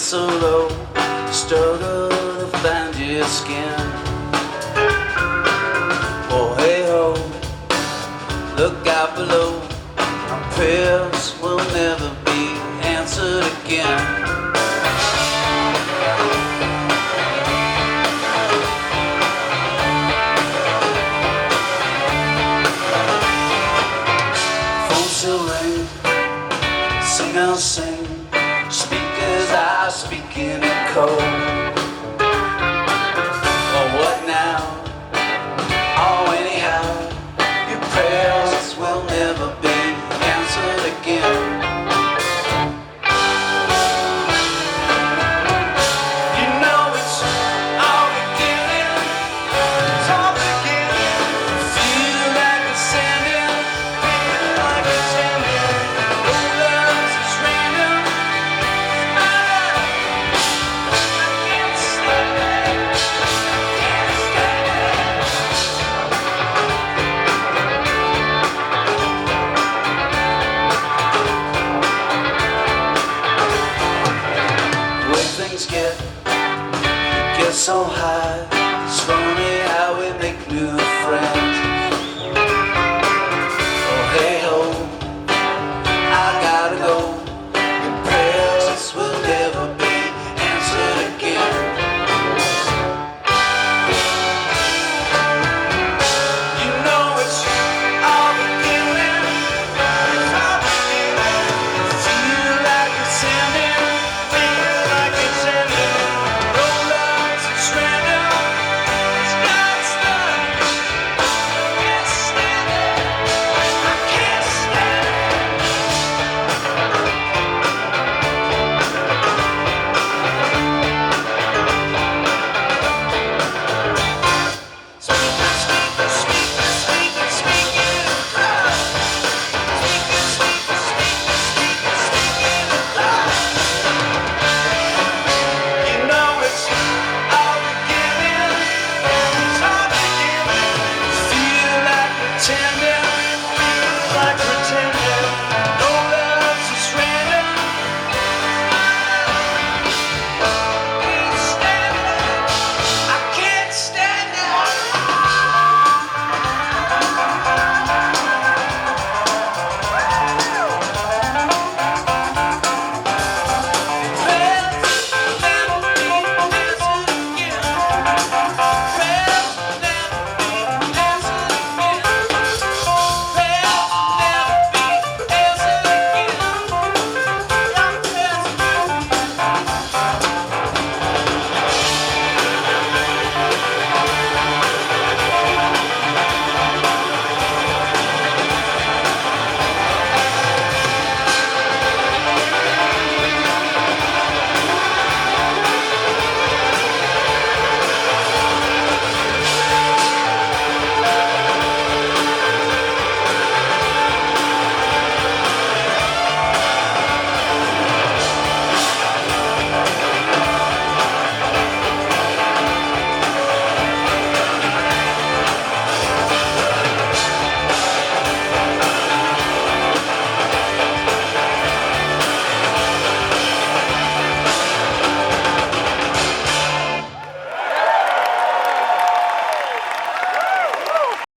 so low, struggle to find your skin. Oh hey ho, look out below, our prayers will never be answered again. Still ring, sing I'll sing, speakers are speaking in code. Oh what now? Oh anyhow, your prayers will never be answered again. You know it's all beginning, it's all beginning. Feel like it's sending, feel like it's ending. No love's is random. I can't stand it, can't stand it. When things get so high, it's funny how we make new friends.